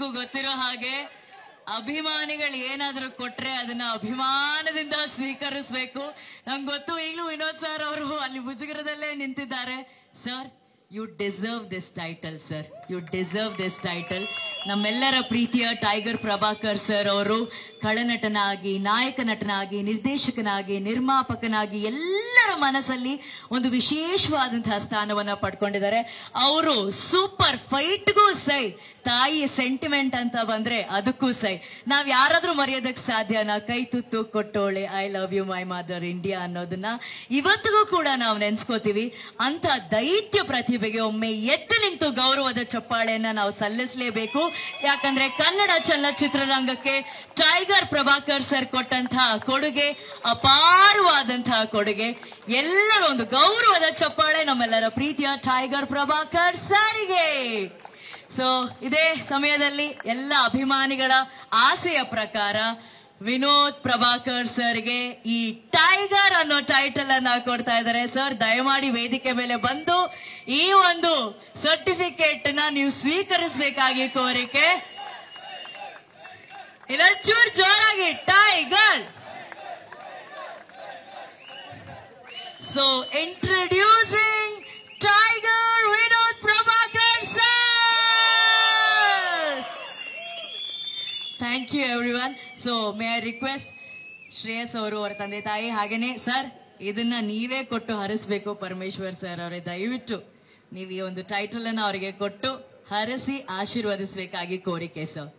ನಿಮ್ಮೆಲ್ಲರಿಗೂ ಗೊತ್ತಿರೋ ಹಾಗೆ ಅಭಿಮಾನಿಗಳು ಏನಾದ್ರೂ ಕೊಟ್ರೆ ಅದನ್ನ ಅಭಿಮಾನದಿಂದ ಸ್ವೀಕರಿಸಬೇಕು. ನಂಗೆ ಗೊತ್ತು, ಈಗಲೂ ವಿನೋದ್ ಸರ್ ಅವರು ಅಲ್ಲಿ ಮುಜುಗರದಲ್ಲೇ ನಿಂತಿದ್ದಾರೆ. Sir, you deserve this title sir, you deserve this title. ನಮ್ಮೆಲ್ಲರ ಪ್ರೀತಿಯ ಟೈಗರ್ ಪ್ರಭಾಕರ್ ಸರ್ ಅವರು ಖಳನಟನಾಗಿ, ನಾಯಕ ನಟನಾಗಿ, ನಿರ್ದೇಶಕನಾಗಿ, ನಿರ್ಮಾಪಕನಾಗಿ ಎಲ್ಲರ ಮನಸ್ಸಲ್ಲಿ ಒಂದು ವಿಶೇಷವಾದಂತಹ ಸ್ಥಾನವನ್ನ ಪಡ್ಕೊಂಡಿದ್ದಾರೆ. ಅವರು ಸೂಪರ್ ಫೈಟ್ಗೂ ಸೈ, ತಾಯಿ ಸೆಂಟಿಮೆಂಟ್ ಅಂತ ಬಂದ್ರೆ ಅದಕ್ಕೂ ಸೈ. ನಾವ್ ಯಾರಾದ್ರೂ ಮರೆಯೋದಕ್ಕೆ ಸಾಧ್ಯನಾ? ಕೈ ತುತ್ತು ಕೊಟ್ಟೋಳೆ, I love you my mother India ಅನ್ನೋದನ್ನ ಇವತ್ತಿಗೂ ಕೂಡ ನಾವು ನೆನ್ಸ್ಕೋತೀವಿ. ಅಂತ ದೈತ್ಯ ಪ್ರತಿಭೆಗೆ ಒಮ್ಮೆ ಎದ್ದು ನಿಂತು ಗೌರವದ ಚಪ್ಪಾಳೆಯನ್ನ ನಾವು ಸಲ್ಲಿಸಲೇಬೇಕು. ಯಾಕಂದ್ರೆ ಕನ್ನಡ ಚಲನಚಿತ್ರರಂಗಕ್ಕೆ ಟೈಗರ್ ಪ್ರಭಾಕರ್ ಸರ್ ಕೊಟ್ಟಂತಹ ಕೊಡುಗೆ ಅಪಾರವಾದಂತಹ ಕೊಡುಗೆ. ಎಲ್ಲರೂ ಒಂದು ಗೌರವದ ಚಪ್ಪಾಳೆ ನಮ್ಮೆಲ್ಲರ ಪ್ರೀತಿಯ ಟೈಗರ್ ಪ್ರಭಾಕರ್ ಸರ್ಗೆ. ಸೊ ಇದೇ ಸಮಯದಲ್ಲಿ ಎಲ್ಲ ಅಭಿಮಾನಿಗಳ ಆಸೆಯ ಪ್ರಕಾರ ವಿನೋದ್ ಪ್ರಭಾಕರ್ ಸರ್ಗೆ ಈ ಟೈಗರ್ ಅನ್ನೋ ಟೈಟಲ್ ಅನ್ನ ಕೊಡ್ತಾ ಇದ್ದಾರೆ. ಸರ್, ದಯಮಾಡಿ ವೇದಿಕೆ ಮೇಲೆ ಬಂದು ಈ ಒಂದು ಸರ್ಟಿಫಿಕೇಟ್ ನ ನೀವು ಸ್ವೀಕರಿಸಬೇಕಾಗಿ ಕೋರಿಕೆ. ಇದೊಂಚೂರು ಜೋರಾಗಿ tiger. So introducing tiger Vinod Prabhakar sir. Thank you everyone. So may I request Shreyas ಅವರು, ಅವರ ತಂದೆ ತಾಯಿ, ಹಾಗೇನೆ ಸರ್, ಇದನ್ನ ನೀವೇ ಕೊಟ್ಟು ಹರಿಸಬೇಕು. ಪರಮೇಶ್ವರ್ ಸರ್ ಅವರೇ, ದಯವಿಟ್ಟು ನೀವು ಈ ಒಂದು ಟೈಟಲ್ ಅನ್ನು ಅವರಿಗೆ ಕೊಟ್ಟು ಹರಸಿ ಆಶೀರ್ವದಿಸಬೇಕಾಗಿ ಕೋರಿಕೆ ಸರ್.